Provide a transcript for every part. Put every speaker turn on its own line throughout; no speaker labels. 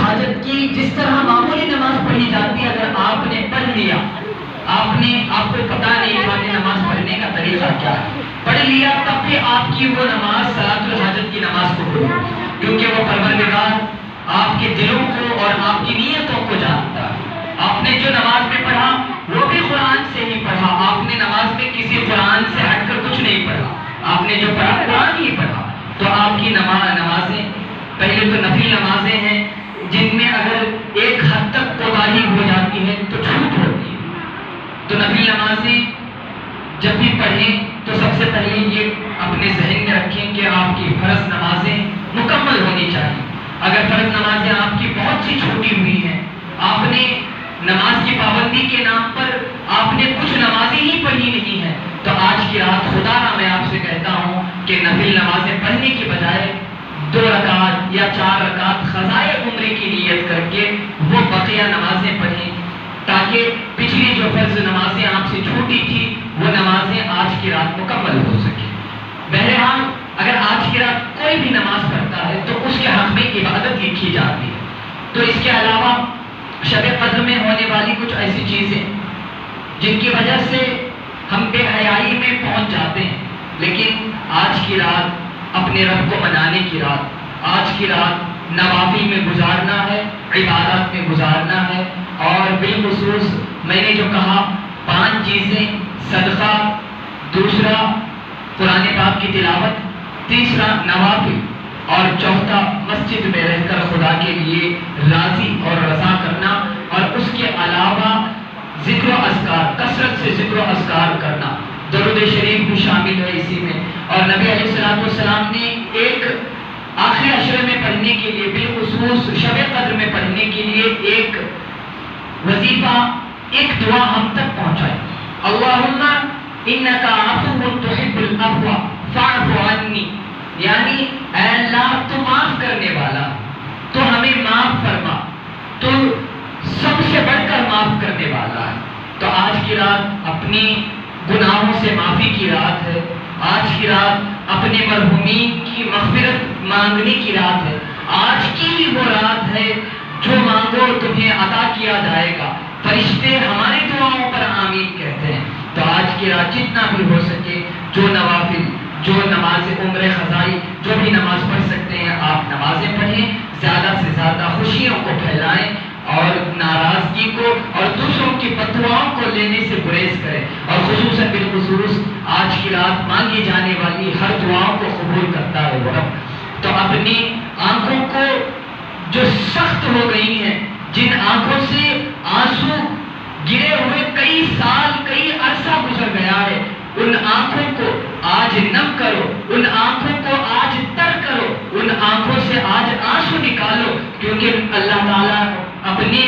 حاجت کی جس طرح معمولی نماز پڑھی جاتی ہے، اگر آپ نے پڑھ لیا، آپ کو پتا نہیں تھا کہ نماز پڑھنے کا طریقہ کیا ہے، پڑھ لیا تب بھی آپ کی وہ نماز صلاۃ الحاجت کی نماز کو پڑھو، کیونکہ وہ پروردگار آپ کے دلوں کو اور آپ کی نیتوں کو جانتا ہے۔ آپ نے جو نماز میں پڑھا وہ بھی قرآن سے ہی پڑھا، آپ نے نماز میں کسی قرآن سے ہٹ کر کچھ نہیں پڑھا، آپ نے جو پڑھا قرآن ہی پڑھا۔ تو آپ کی نمازیں پہلے تو نفل نمازیں ہیں جن میں اگر ایک حد تک کوتاہی ہو جاتی ہے تو چھوٹ ہوتی ہے، تو نفل نمازیں جب بھی پڑھیں تو سب سے پہلے یہ اپنے ذہن میں رکھیں کہ آپ کی فرض نمازیں مکمل ہونی چاہیے۔ اگر فرض نمازیں آپ کی بہت سی چھوٹی ہوئی ہیں، آپ نے نماز کی پابندی کے نام پر آپ نے کچھ نمازیں ہی پڑھی نہیں ہیں، تو آج کی رات خدا را میں آپ سے کہتا ہوں کہ نفل نمازیں پڑھنے کی بجائے 2 رکعت یا 4 رکعت قضائے عمرے کی نیت کر کے وہ بقیہ نمازیں پڑھیں، تاکہ پچھلی جو فرض نمازیں آپ سے چھوٹی تھی وہ نمازیں آج کی رات مکمل ہو سکیں۔ بہرحال اگر آج کی رات کوئی بھی نماز پڑھتا ہے تو اس کے حق میں عبادت لکھی جاتی ہے۔ تو اس کے علاوہ شب قدر میں ہونے والی کچھ ایسی چیزیں جن کی وجہ سے ہم بے حیائی میں پہنچ جاتے ہیں، لیکن آج کی رات اپنے رب کو منانے کی رات، آج کی رات نوافل میں گزارنا ہے، عبادت میں گزارنا ہے، اور بالخصوص میں نے جو کہا 5 چیزیں، صدقہ، دوسرا قرآن پاک کی تلاوت، تیسرا نوافل، اور چوتھا مسجد میں رہ کر خدا کے لیے راضی اور رضا کرنا، اور اس کے علاوہ ذکر و اذکار، کثرت سے ذکر و اذکار کرنا، درود شریف بھی شامل ہے اسی میں۔ اور نبی علیہ السلام نے ایک آخری عشرے میں پڑھنے کے لیے، بالخصوص شب قدر میں پڑھنے کے لیے ایک وظیفہ، ایک دعا ہم تک پہنچائی، اللہم انکا عفو تحب العفو فاعف عنی، یعنی اے اللہ تو معاف کرنے والا، تو ہمیں معاف فرما، تو سب سے بڑھ کر معاف کرنے والا ہے۔ تو آج کی رات اپنی گناہوں سے معافی کی رات ہے، آج کی رات اپنے مرحومین کی مغفرت مانگنے کی رات ہے، آج کی وہ رات ہے جو مانگو تمہیں عطا کیا جائے گا، فرشتے ہماری دعاؤں پر آمین کہتے ہیں۔ تو آج کی رات جتنا بھی ہو سکے، جو نوافل، جو نماز عمرے قضائی، جو بھی نماز پڑھ سکتے ہیں آپ نمازیں پڑھیں، زیادہ سے زیادہ خوشیوں کو پھیلائیں اور ناراضگی کو اور دوسروں کی بددعاؤں کو لینے سے گریز کریں، اور خصوصاً بالخصوص آج کی رات مانگی جانے والی ہر دعاؤں کو قبول کرتا ہے وہ رب۔ تو اپنی آنکھوں کو جو سخت ہو گئی ہیں، جن آنکھوں سے آنسو گرے ہوئے کئی سال، کئی عرصہ گزر گیا ہے، ان آنکھوں کو آج نم کرو، ان آنکھوں کو آج تر کرو، ان آنکھوں سے آج آنسو نکالو، کیونکہ اللہ تعالیٰ اپنے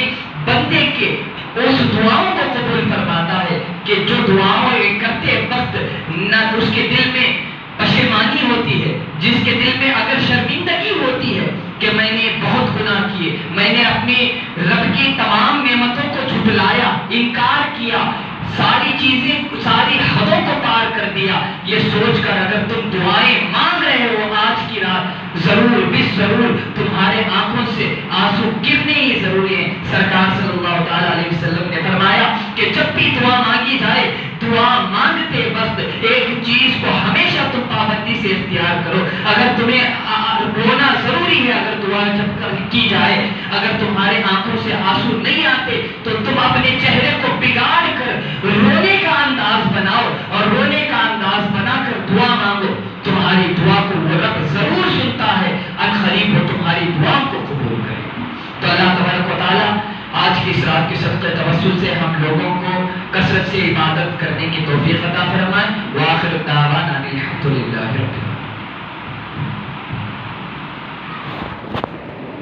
بندے کے اس دعاؤں کو قبول فرماتا ہے کہ جو دعاؤں کرتے وقت نہ اس کے دل میں پشیمانی ہوتی ہے، جس کے دل میں اگر شرمندگی ہوتی ہے کہ میں نے بہت گناہ کیے، میں نے اپنی رب کی تمام نعمتوں کو جھٹلایا، انکار کیا، ساری چیزیں، ساری حدوں کو پار کر دیا، یہ سوچ کر اگر تم دعائیں مانگ رہے ہو آج کی رات، ضرور بس ضرور تمہارے آنکھوں سے آنسو گرنے ہی ضروری ہیں۔ سرکار صلی اللہ تعالیٰ علیہ وسلم نے فرمایا کہ جب بھی دعا مانگی جائے، دعا مانگتے وقت ایک چیز کو ہمیشہ تم پابندی سے اختیار کرو، اگر تمہیں رونا ضروری ہے، اگر دعا جب کی جائے، اگر تمہارے آنکھوں سے آنسو نہیں آتے تو تم اپنے چہرے کو بگاڑ کر رونے کا انداز بناؤ، اور رونے کا انداز بنا کر دعا مانگو، تمہاری دعا کو وہ رب ضرور سنتا ہے، عنقریب وہ تمہاری دعا کو قبول کرے۔ تو اللہ تبارک و تعالیٰ آج کی اس رات کے صدقے توسل سے ہم لوگوں کو کثرت سے عبادت کرنے کی توفیق عطا فرمائے۔ وآخر دعوانا الحمد للہ رب العالمین۔